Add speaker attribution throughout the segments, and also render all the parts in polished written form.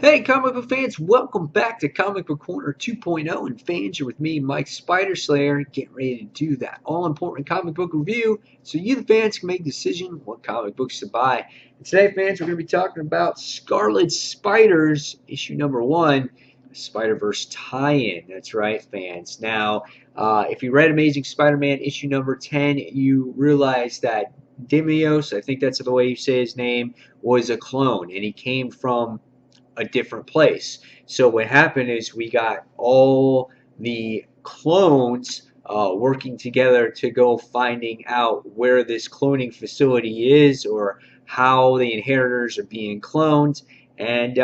Speaker 1: Hey, comic book fans, welcome back to Comic Book Corner 2.0. And fans, you're with me, Mike Spider Slayer, getting ready to do that all important comic book review so you, the fans, can make a decision what comic books to buy. And today, fans, we're going to be talking about Scarlet Spiders, issue number 1, Spider-Verse tie in. That's right, fans. Now, if you read Amazing Spider Man issue number 10, you realize that Dimios, I think that's the way you say his name, was a clone, and he came from a different place. So what happened is we got all the clones working together to go finding out where this cloning facility is or how the inheritors are being cloned, and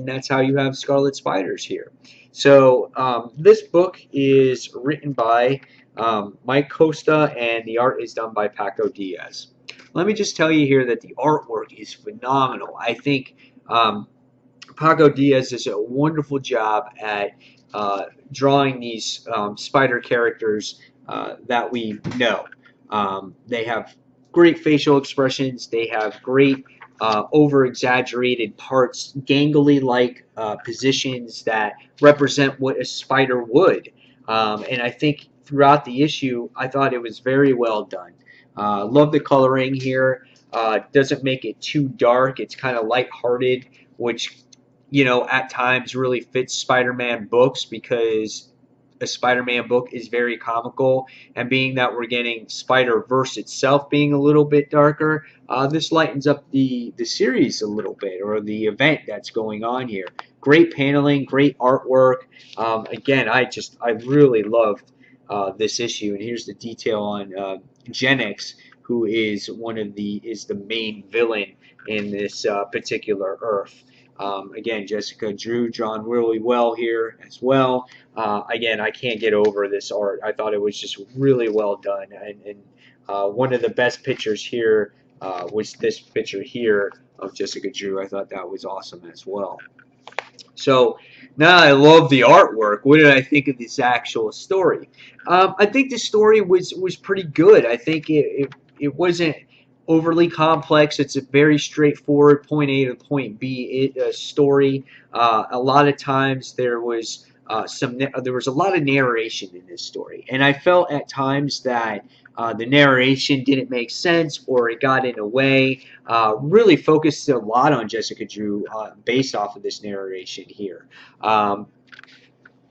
Speaker 1: that's how you have Scarlet Spiders here. So this book is written by Mike Costa, and the art is done by Paco Diaz. Let me just tell you here that the artwork is phenomenal. I think Paco Diaz does a wonderful job at drawing these spider characters that we know. They have great facial expressions. They have great over-exaggerated parts, gangly-like positions that represent what a spider would. And I think throughout the issue, I thought it was very well done. Love the coloring here. Doesn't make it too dark. It's kind of lighthearted, which at times really fits Spider-Man books because a Spider-Man book is very comical, and being that we're getting Spider-Verse itself being a little bit darker, this lightens up the series a little bit, or the event that's going on here. Great paneling, great artwork. Again, I really loved this issue, and here's the detail on Genix, who is the main villain in this particular Earth. Again, Jessica Drew drawn really well here as well. Again, I can't get over this art. I thought it was just really well done. And one of the best pictures here was this picture here of Jessica Drew. I thought that was awesome as well. So now I love the artwork. What did I think of this actual story? I think the story was pretty good. I think it wasn't overly complex. It's a very straightforward point A to point B story. A lot of times there was there was a lot of narration in this story, and I felt at times that the narration didn't make sense or it got in a way. Really focused a lot on Jessica Drew based off of this narration here. Um,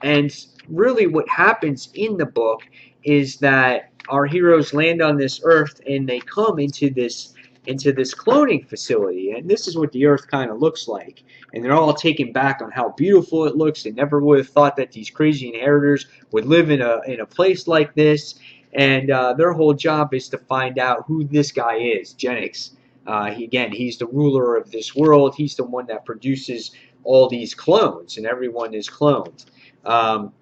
Speaker 1: and really what happens in the book is that our heroes land on this Earth and they come into this cloning facility, and this is what the Earth kind of looks like. And they're all taken back on how beautiful it looks. They never would have thought that these crazy inheritors would live in a place like this. And their whole job is to find out who this guy is, Genix. He's the ruler of this world. He's the one that produces all these clones, and everyone is cloned. Um,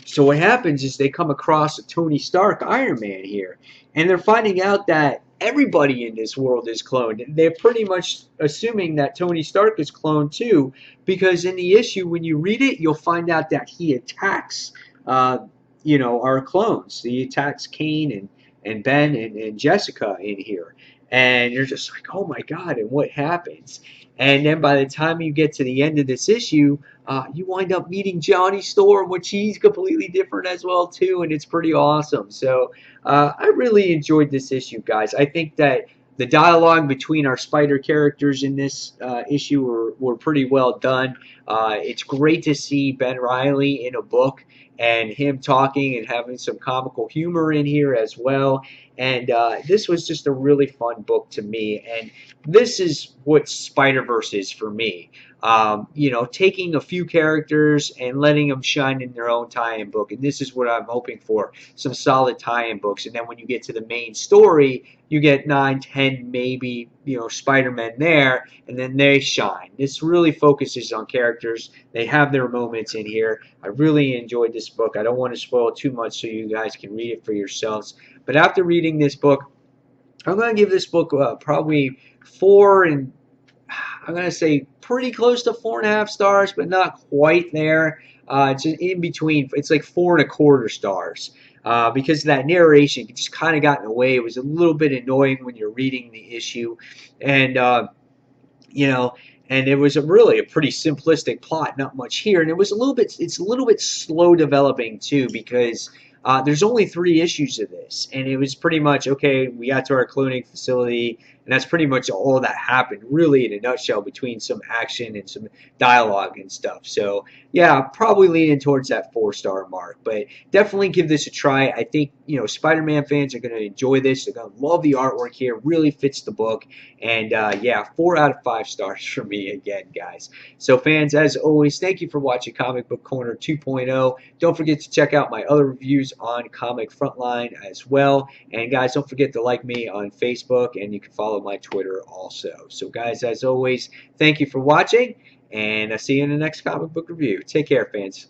Speaker 1: so what happens is they come across a Tony Stark Iron Man here, and they're finding out that everybody in this world is cloned. They're pretty much assuming that Tony Stark is cloned too, because in the issue, when you read it, you'll find out that he attacks, our clones. He attacks Kane and Ben and Jessica in here, and you're just like, oh my God, and what happens? And then by the time you get to the end of this issue, you wind up meeting Johnny Storm, which he's completely different as well too, and it's pretty awesome. So I really enjoyed this issue, guys. I think that the dialogue between our spider characters in this issue were pretty well done. It's great to see Ben Reilly in a book and him talking and having some comical humor in here as well. And this was just a really fun book to me. And this is what Spider-Verse is for me. Taking a few characters and letting them shine in their own tie-in book. And this is what I'm hoping for, some solid tie-in books. And then when you get to the main story, you get 9, 10, maybe, Spider-Men there, and then they shine. This really focuses on characters. They have their moments in here. I really enjoyed this book. I don't want to spoil too much so you guys can read it for yourselves. But after reading this book, I'm going to give this book probably 4 and I'm going to say pretty close to 4.5 stars, but not quite there. It's in between. It's like 4.25 stars because that narration just kind of got in the way. It was a little bit annoying when you're reading the issue, and you know, and it was really a pretty simplistic plot, not much here, and it's a little bit slow developing too because there's only 3 issues of this, and it was pretty much okay. We got to our cloning facility, and that's pretty much all that happened, really, in a nutshell, between some action and some dialogue and stuff. So yeah, probably leaning towards that 4-star mark, but definitely give this a try. I think Spider-Man fans are going to enjoy this. They're going to love the artwork here. Really fits the book, and yeah, 4 out of 5 stars for me again, guys. So fans, as always, thank you for watching Comic Book Corner 2.0. Don't forget to check out my other reviews on Comic Frontline as well. And guys, don't forget to like me on Facebook, and you can follow my Twitter also. So guys, as always, thank you for watching, and I'll see you in the next comic book review. Take care, fans.